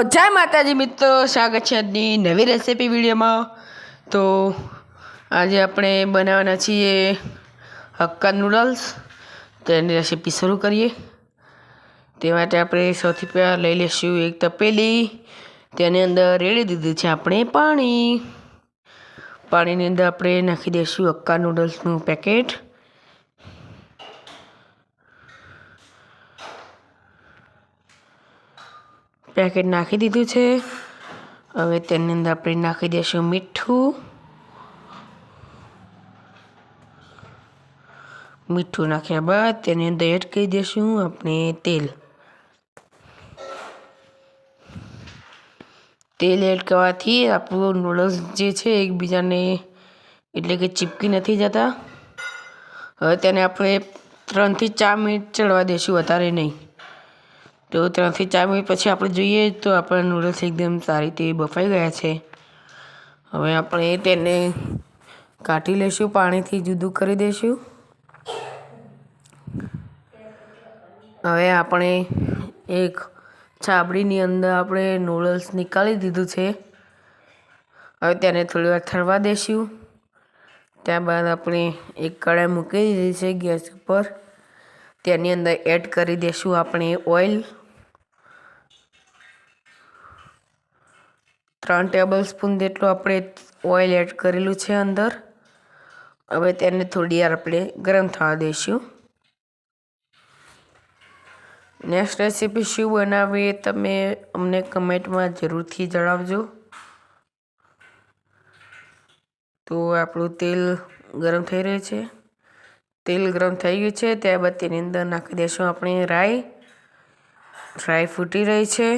જય માતાજી મિત્રો, સ્વાગત છે આજની નવી રેસીપી વિડીયોમાં। તો આજે આપણે બનાવવાના છીએ હક્કા નૂડલ્સ। તો એની રેસીપી શરૂ કરીએ। તે માટે આપણે સૌથી પહેલાં લઈ લઈશું એક તપેલી। તેની અંદર રેડી દીધું છે આપણે પાણી। પાણીની અંદર આપણે નાખી દઈશું હક્કા નૂડલ્સનું પેકેટ। પેકેટ નાખી દીધું છે। હવે તેની અંદર આપણે નાખી દઈશું મીઠું। મીઠું નાખ્યા બાદ તેની અંદર એડ કરી દઈશું આપણે તેલ। તેલ એડ કરવાથી આપણું નૂડલ્સ જે છે એકબીજાને એટલે કે ચીપકી નથી જતા। હવે તેને આપણે 3 થી 4 મિનિટ ચડવા દઈશું, વધારે નહીં। તો 3 થી 4 મિનિટ પછી આપણે જોઈએ તો આપણા નૂડલ્સ એકદમ સારી રીતે બફાઈ ગયા છે। હવે આપણે તેને કાઢી લઈશું, પાણીથી જુદું કરી દઈશું। હવે આપણે એક છાબડીની અંદર આપણે નૂડલ્સ નીકાળી દીધું છે। હવે તેને થોડી વાર ઠરવા દઈશું। ત્યારબાદ આપણે એક કઢાઈ મૂકી દીધી છે ગેસ ઉપર। તેની અંદર એડ કરી દઈશું આપણે ઓઇલ। 3 ટેબલ સ્પૂન જેટલું આપણે ઓઇલ એડ કરેલું છે અંદર। હવે તેને થોડી વાર આપણે ગરમ થવા દઈશું। નેક્સ્ટ રેસીપી શું બનાવવી એ તમે અમને કમેન્ટમાં જરૂરથી જણાવજો। તો આપણું તેલ ગરમ થઈ રહ્યું છે। તેલ ગરમ થઈ ગયું છે, ત્યારબાદ તેની અંદર નાખી દઈશું આપણે રાઈ। રાઈ ફૂટી રહી છે।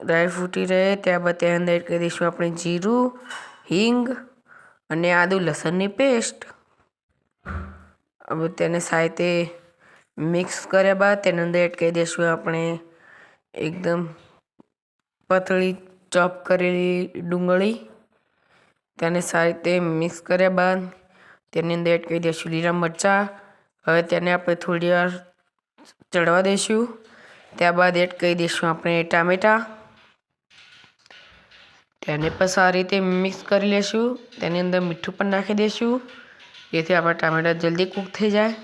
રાઈ ફૂટી રહે ત્યારબાદ તેની અંદર એડ કરી દઈશું આપણે જીરું, હિંગ અને આદુ લસણની પેસ્ટ। હવે તેને સાથે મિક્સ કર્યા બાદ તેની અંદર એડ કરી દઈશું આપણે એકદમ પતળી ચોપ કરેલી ડુંગળી। તેને સારી રીતે મિક્સ કર્યા બાદ તેની અંદર એડ કરી દઈશું લીલા મરચાં। હવે તેને આપણે થોડી વાર ચડવા દઈશું। ત્યારબાદ એડ કરી દઈશું આપણે ટામેટાં। તેને પણ સારી રીતે મિક્સ કરી લઈશું। તેની અંદર મીઠું પણ નાખી દઈશું, જેથી આપણા ટામેટાં જલ્દી કૂક થઈ જાય।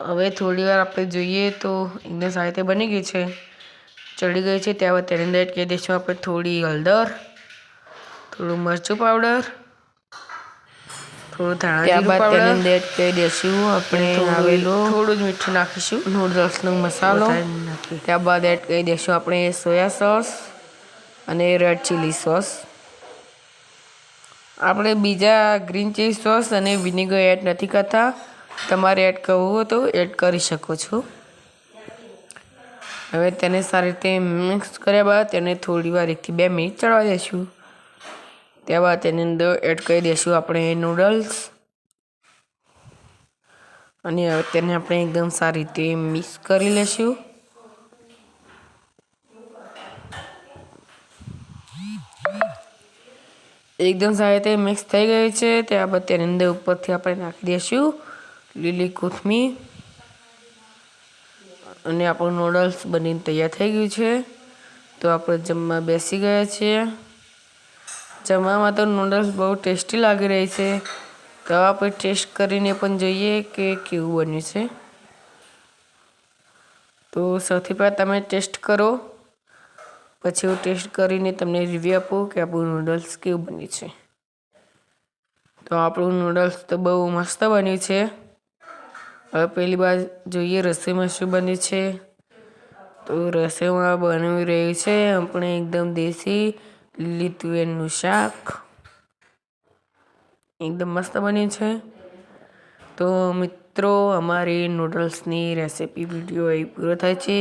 હવે થોડી વાર આપણે જોઈએ તો એકદમ સારી રીતે બની ગઈ છે, ચડી ગઈ છે। ત્યારબાદ તેની અંદર એડ કરી દઈશું આપણે થોડી હળદર, થોડું મરચું પાવડર, થોડું ધાણા જીરું પાવડર। તેની અંદર એડ કરી દઈશું આપણે થોડું જ મીઠું નાખીશું, નૂડલ્સનો મસાલો। ત્યારબાદ એડ કરી દઈશું આપણે સોયા સોસ અને રેડ ચીલી સોસ। આપણે બીજા ગ્રીન ચીલી સોસ અને વિનેગર એડ નથી કરતા, તમારે એડ કરવું હોય તો એડ કરી શકો છો। હવે તેને સારી રીતે મિક્સ કર્યા બાદ તેને થોડી વાર 1 થી 2 મિનિટ ચડવા દઈશું। ત્યારબાદ તેની અંદર એડ કરી દઈશું આપણે નૂડલ્સ અને હવે તેને આપણે એકદમ સારી રીતે મિક્સ કરી લઈશું। એકદમ સારી રીતે મિક્સ થઈ ગઈ છે। ત્યારબાદ તેની અંદર ઉપરથી આપણે નાખી દઈશું લીલી કોથમીર અને આપણું નૂડલ્સ બનીને તૈયાર થઈ ગયું છે। તો આપણે જમવા બેસી ગયા છીએ। જમવામાં તો નૂડલ્સ બહુ ટેસ્ટી લાગી રહી છે। તો આપણે ટેસ્ટ કરીને પણ જોઈએ કે કેવું બન્યું છે। તો સૌથી પહેલાં તમે ટેસ્ટ કરો, પછી હું ટેસ્ટ કરીને તમને રિવ્યૂ આપું કે આપણું નૂડલ્સ કેવું બન્યું છે। તો આપણું નૂડલ્સ તો બહુ મસ્ત બન્યું છે। હવે પહેલી વાર જોઈએ રસોઈમાં શું બન્યું છે। તો રસોઈમાં બની રહ્યું છે આપણે એકદમ દેશી લીલી તુવેરનું શાક, એકદમ મસ્ત બન્યું છે। તો મિત્રો, અમારી નૂડલ્સની રેસીપી વિડીયો અહીં પૂરો થાય છે।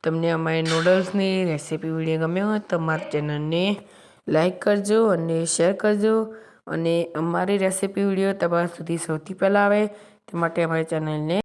તમને અમારી નૂડલ્સની રેસીપી વિડીયો ગમ્યો હોય તો અમારી ચેનલને લાઈક કરજો અને શેર કરજો, અને અમારી રેસીપી વિડીયો તમારા સુધી સૌથી પહેલાં આવે તે માટે અમારી ચેનલને